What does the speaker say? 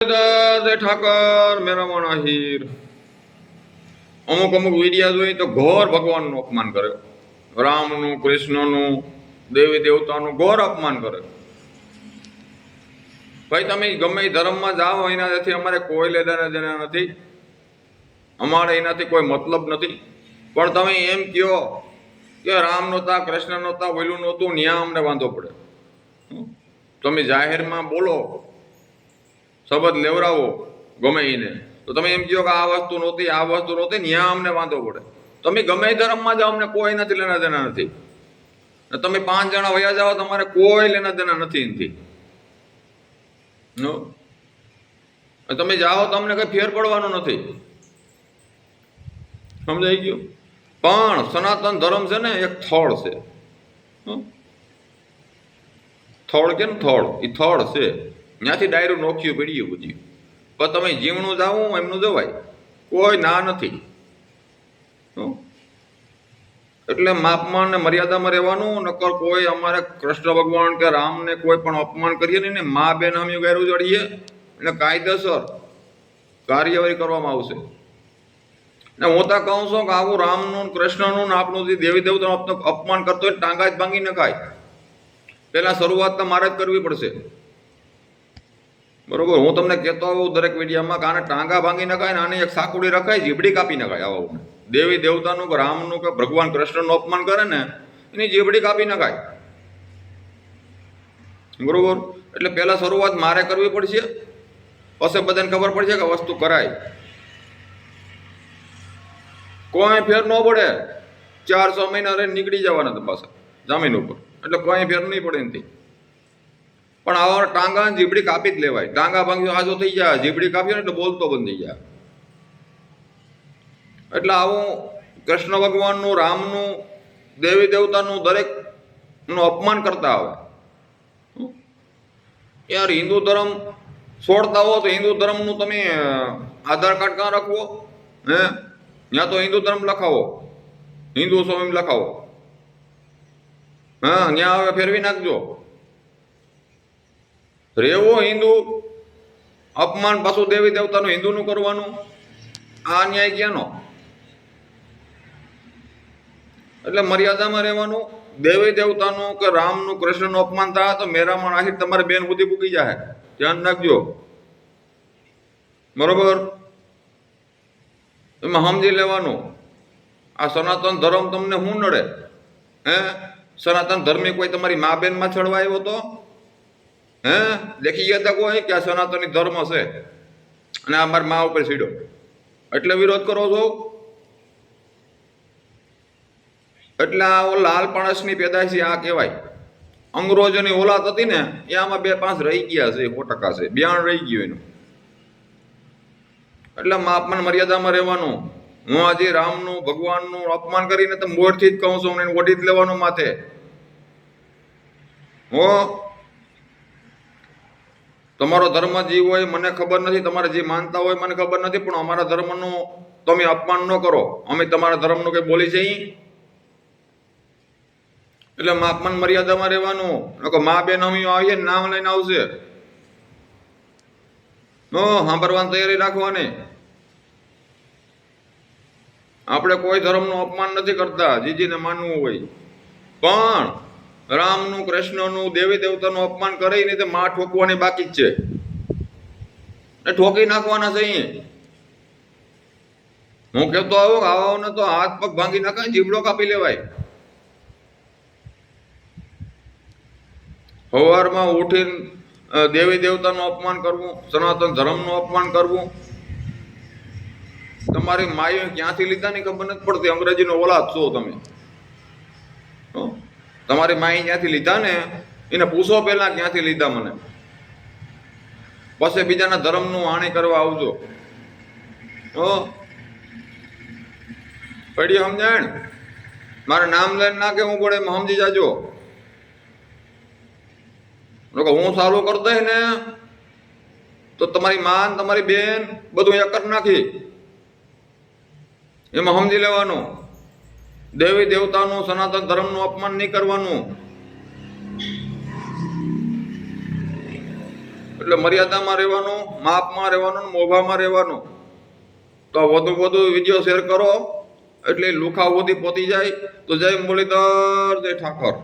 ઠાકર મેરામણ આહિર અમુક વિડીયા જોઈ તો ઘોર ભગવાનનું અપમાન કરે, રામનું, કૃષ્ણનું, દેવી દેવતાનું ઘોર અપમાન કરે. ભાઈ તમે ગમે એ ધર્મમાં જાઓ, એનાથી અમારે કોઈ લેના દેના નથી, અમારે એનાથી કોઈ મતલબ નથી. પણ તમે એમ કહો કે રામ નહોતા, કૃષ્ણ નહોતા, ઓલું નહોતું, ન્યા અમને વાંધો પડે. તમે જાહેરમાં બોલો, શબ્દ લેવડાવો ગમે એને, તો તમે એમ કહો કે આ વસ્તુ નહોતી, આ વસ્તુ નહોતી, ત્યાં અમને વાંધો પડે. તમે ગમે ધર્મમાં જાઓ, અમને કોઈ નથી લેના દેના નથી. તમે 5 જણા વયા જાઓ, તમારે કોઈ લેના દેના નથી એનાથી. તમે જાઓ તો અમને કઈ ફેર પડવાનો નથી, સમજાઈ ગયું? પણ સનાતન ધર્મ છે ને એક થળ છે, થળ કે ને થળ, એ થળ છે. ત્યાંથી ડાયરું નોખ્યું પીડ્યું બધું. પણ તમે જીવણું જાવું એમનું જવાય, કોઈ ના નથી. એટલે માપમાં ને મર્યાદામાં રહેવાનું. નકર કોઈ અમારે કૃષ્ણ ભગવાન કે રામને કોઈ પણ અપમાન કરીએ નહીં ને મા બેન અમે ગેર ઉજાડીએ એને કાયદેસર કાર્યવાહી કરવામાં આવશે. ને હું તો કહું છું કે આવું રામનું, કૃષ્ણનું ને આપણું જે દેવી દેવતાનું અપમાન કરતો હોય ટાંગા જ ભાંગી નખાય. પહેલા શરૂઆત તો મારે જ કરવી પડશે, બરોબર? હું તમને કહેતો આવું દરેક વિડીયામાં કે આને ટાંગા ભાંગી નખાય ને આને એક સાકુડી રખાય, જીબડી કાપી નખાય. આવા દેવી દેવતાનું કે રામનું કે ભગવાન કૃષ્ણનું અપમાન કરે ને એની જીબડી કાપી નખાય, બરોબર? એટલે પહેલા શરૂઆત મારે કરવી પડશે, પછી બધાને ખબર પડશે કે વસ્તુ કરાય. કોઈ ફેર ન પડે, 4-6 મહિના રહીને નીકળી જવાના તો પાછા જામીન ઉપર, એટલે કોઈ ફેર નહીં પડે એનાથી. પણ આવા ટાંગા જીબડી કાપી જ લેવાય. ટાંગા ભાંગ્યો આજો થઈ જાય, જીબડી કાપ્યો ને એટલે બોલતો બંધ થઈ જાય. એટલે આવું કૃષ્ણ ભગવાનનું, રામનું, દેવી દેવતાનું દરેકનું અપમાન કરતા આવે. યાર હિન્દુ ધર્મ છોડતા હો તો હિન્દુ ધર્મનું તમે આધાર કાર્ડ ક્યાં રાખવો? ત્યાં તો હિન્દુ ધર્મ લખાવો, હિન્દુ છો એમ લખાવો. ત્યાં હવે ફેરવી નાખજો. રેવો હિન્દુ, અપમાન પાછું દેવી દેવતાનું હિન્દુનું કરવાનું, આ ન્યાય ક્યાંનો? એટલે મર્યાદામાં રહેવાનું. દેવી દેવતાનું કે રામનું, કૃષ્ણનું અપમાન થાય તો મેરામણ આહિર તમારે બેન સુધી પૂકી જાય, ધ્યાન રાખજો, બરોબર? એમાં સમજી લેવાનું. આ સનાતન ધર્મ તમને શું નડે? સનાતન ધર્મી કોઈ તમારી મા બેનમાં ચડવા આવ્યો તો દેખી ગયા હતા કોઈ કે આ સનાતની ધર્મ છે અને આ મારી મા ઉપર સીડો એટલે વિરોધ કરો છો? એટલે આ લાલ પાણસની પેદાશી આ કહેવાય. અંગ્રેજોની ઓલાદ હતી ને એ આમાં 2-5 રહી ગયા છે, 100% છે, બ્યાણ રહી ગયું એનું. એટલે માપમાં મર્યાદામાં રહેવાનું. હું આજે રામનું, ભગવાનનું અપમાન કરીને તો મોરથી જ કહું છું, એને ઓઢી જ લેવાનું માથે. તમારો ધર્મ જે હોય મને ખબર નથી, તમારે જે માનતા હોય મને ખબર નથી, પણ અમારા ધર્મનું તમે અપમાન ન કરો. અમે તમારા ધર્મનું કંઈ બોલી છે. એટલે માપમાન મર્યાદામાં રહેવાનું. મા બેન અમે આવીએ નામ લઈને આવશે, સાંભળવાની તૈયારી રાખવાની. આપણે કોઈ ધર્મનું અપમાન નથી કરતા, જીજીને માનવું હોય. પણ રામનું, કૃષ્ણનું, દેવી દેવતાનું અપમાન કરી નહીં તો માં ઠોકવાની બાકી જ છે, એ ઠોકી નાખવાના છે. હું કહેતો આવું આવાને તો હાથ પગ ભાંગી નાખાય, જીબડો કાપી લેવાય. સવારમાં ઉઠીને દેવી દેવતાનું અપમાન કરવું, સનાતન ધર્મનું અપમાન કરવું. તમારી માએ ક્યાંથી લીધા ની ખબર નથી પડતી. અંગ્રેજીનો ઓલાદ છો તમે. તમારી માએ ક્યાંથી લીધા ને એને પૂછો પહેલા ક્યાંથી લીધા મને, પછી બીજાના ધર્મનું હાણી કરવા આવજો. પડી સમજાણ? મારે નામ લઈને ના કે હું પડે એમાં સમજી જાજો. હું સારું કરતો ને તો તમારી માન, તમારી બેન બધું એક જ નાખી. એમાં સમજી લેવાનું. દેવી દેવતાનું, સનાતન ધર્મનું અપમાન નહીં કરવાનું. એટલે મર્યાદામાં રહેવાનું, માપમાં રહેવાનું, મોભામાં રહેવાનું. તો વધુ વિડીયો શેર કરો એટલે લુખા સુધી પહોંચી જાય. તો જય મુરલીધર, જય ઠાકોર.